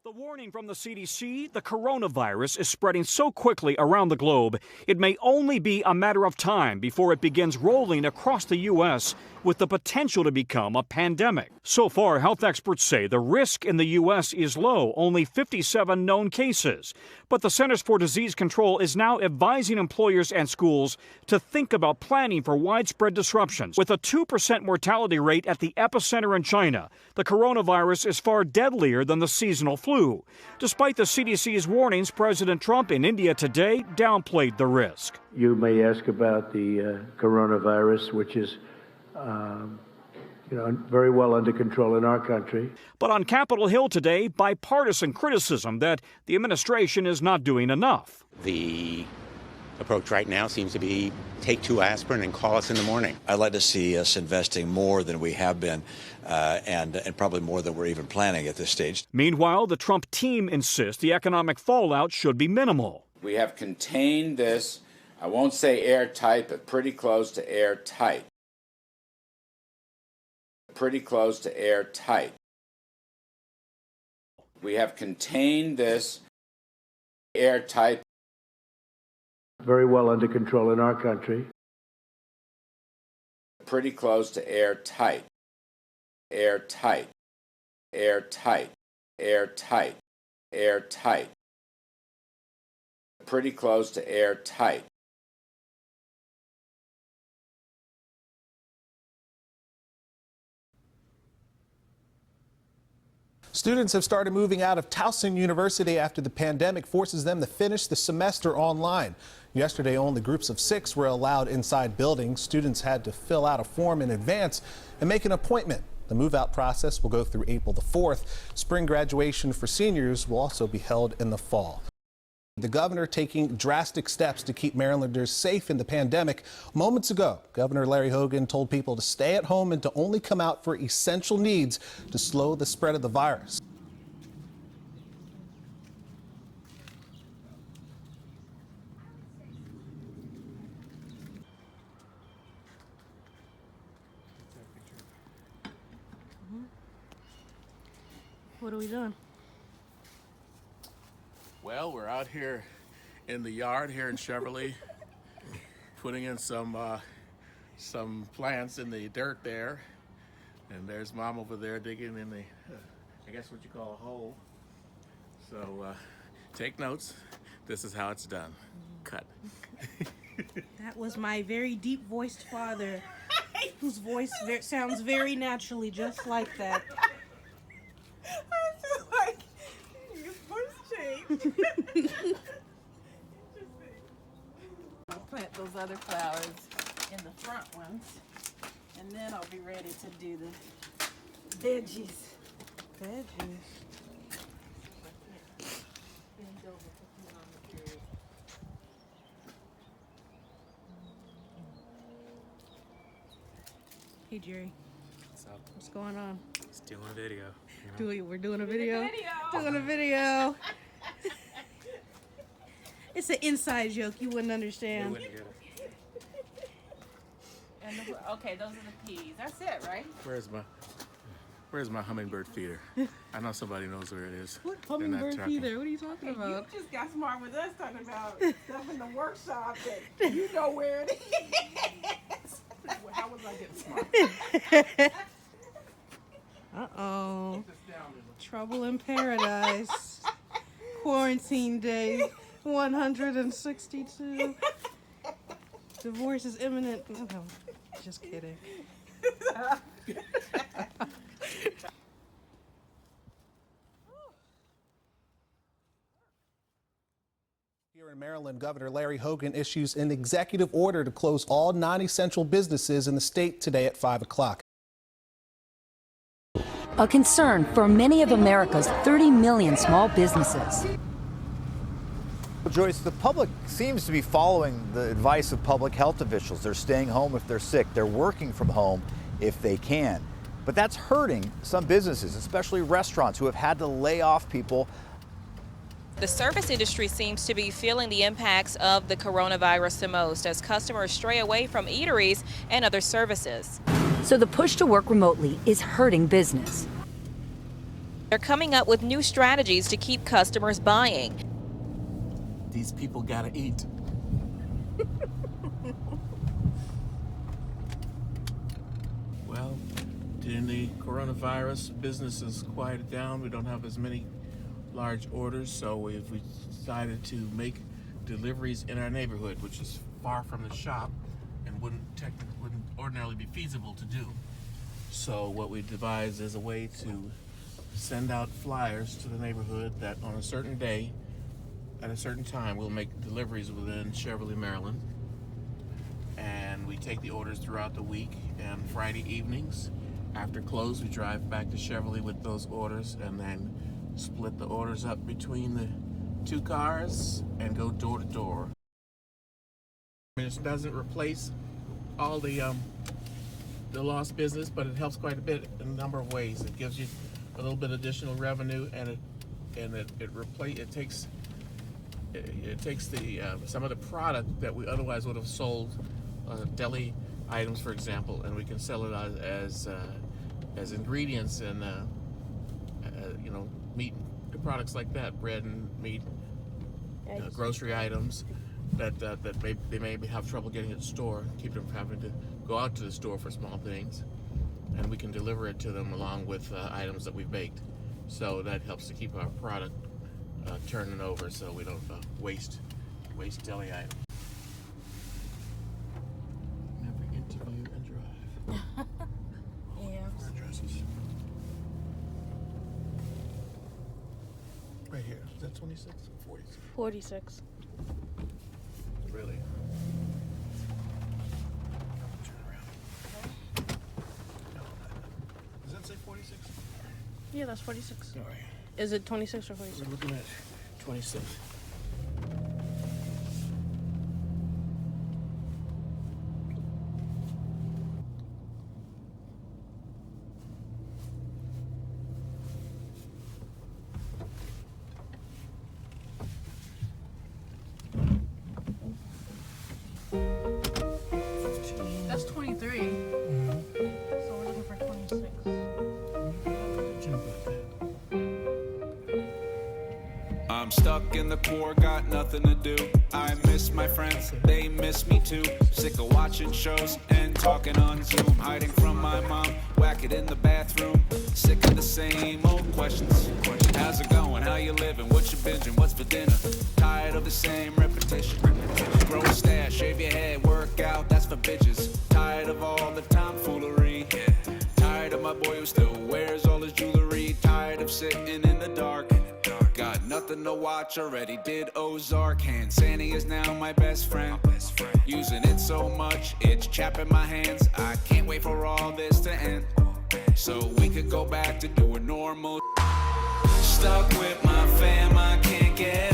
The warning from the CDC, the coronavirus is spreading so quickly around the globe, it may only be a matter of time before it begins rolling across the U.S. with the potential to become a pandemic. So far, health experts say the risk in the U.S. is low, only 57 known cases. But the Centers for Disease Control is now advising employers and schools to think about planning for widespread disruptions. With a 2% mortality rate at the epicenter in China, the coronavirus is far deadlier than the seasonal flu. Despite the CDC's warnings, President Trump in India today downplayed the risk. You may ask about the coronavirus, which is very well under control in our country. But on Capitol Hill today, bipartisan criticism that the administration is not doing enough. The approach right now seems to be take 2 aspirin and call us in the morning. I'd like to see us investing more than we have been and probably more than we're even planning at this stage. Meanwhile, the Trump team insists the economic fallout should be minimal. We have contained this, I won't say airtight, but pretty close to airtight. Pretty close to airtight. We have contained this airtight. Very well under control in our country. Pretty close to airtight. Airtight. Airtight. Airtight. Airtight. Pretty close to airtight. Students have started moving out of Towson University after the pandemic forces them to finish the semester online. Yesterday, only groups of 6 were allowed inside buildings. Students had to fill out a form in advance and make an appointment. The move-out process will go through April the 4th. Spring graduation for seniors will also be held in the fall. The governor taking drastic steps to keep Marylanders safe in the pandemic. Moments ago, Governor Larry Hogan told people to stay at home and to only come out for essential needs to slow the spread of the virus. What are we doing? Well, we're out here in the yard here in Cheverly, putting in some plants in the dirt there, and there's Mom over there digging in the, I guess what you call a hole. So take notes. This is how it's done. Cut. That was my very deep-voiced father, whose voice sounds very naturally, just like that. I feel like your voice changed. I'll plant those other flowers in the front ones, and then I'll be ready to do the veggies. Hey, Jerry. What's up? What's going on? Just doing a video. We're doing a video? Doing a video. It's an inside joke. You wouldn't understand. You wouldn't get it. And okay, those are the peas. That's it, right? Where's my hummingbird feeder? I know somebody knows where it is. What hummingbird feeder? What are you talking about? You just got smart with us talking about stuff in the workshop that you know where it is. How was I getting smart? Uh-oh. Trouble in paradise. Quarantine day 162. Divorce is imminent. No, just kidding. Here in Maryland, Governor Larry Hogan issues an executive order to close all non-essential businesses in the state today at 5 o'clock. A concern for many of America's 30 million small businesses. Well, Joyce, the public seems to be following the advice of public health officials. They're staying home if they're sick. They're working from home if they can. But that's hurting some businesses, especially restaurants, who have had to lay off people. The service industry seems to be feeling the impacts of the coronavirus the most as customers stray away from eateries and other services. So the push to work remotely is hurting business. They're coming up with new strategies to keep customers buying. These people gotta eat. Well, during the coronavirus, business is quieted down. We don't have as many large orders, so we decided to make deliveries in our neighborhood, which is far from the shop and wouldn't ordinarily be feasible to do. So what we devised is a way to send out flyers to the neighborhood that on a certain day, at a certain time, we'll make deliveries within Cheverly, Maryland. And we take the orders throughout the week, and Friday evenings, after close, we drive back to Cheverly with those orders and then split the orders up between the two cars and go door to door. It doesn't replace all the lost business, but it helps quite a bit in a number of ways. It gives you a little bit additional revenue, and it takes the some of the product that we otherwise would have sold, deli items, for example, and we can sell it as ingredients and meat products like that, bread and meat, grocery items that they may have trouble getting at the store, keep them from having to go out to the store for small things, and we can deliver it to them along with items that we've baked. So that helps to keep our product turning over, so we don't waste deli items. Never interview and drive. Yeah. Addresses. Right here. Is that 26 or 46? 46. Really? Turn around. No, does that say 46? Yeah, that's 46. All right. Is it 26 or 46? We're looking at 26. That's 23. So we're looking for 26. I'm stuck in the core, got nothing to do. I miss my friends, they miss me too. Sick of watching shows and talking on Zoom. Hiding from my mom, whack it in the bathroom. Sick of the same old questions. How's it going? How you living? What you binging? What's for dinner? Tired of the same repetition. Grow a stash, shave your head, work out, that's for bitches. Tired of all the tomfoolery. Tired of my boy who still wears all his jewelry. Tired of sitting in the dark. Got nothing to watch, already did Ozark. Hand Sandy is now my best friend. Using it so much, it's chapping my hands. I can't wait for all this to end, so we could go back to doing normal. Stuck with my fam, I can't get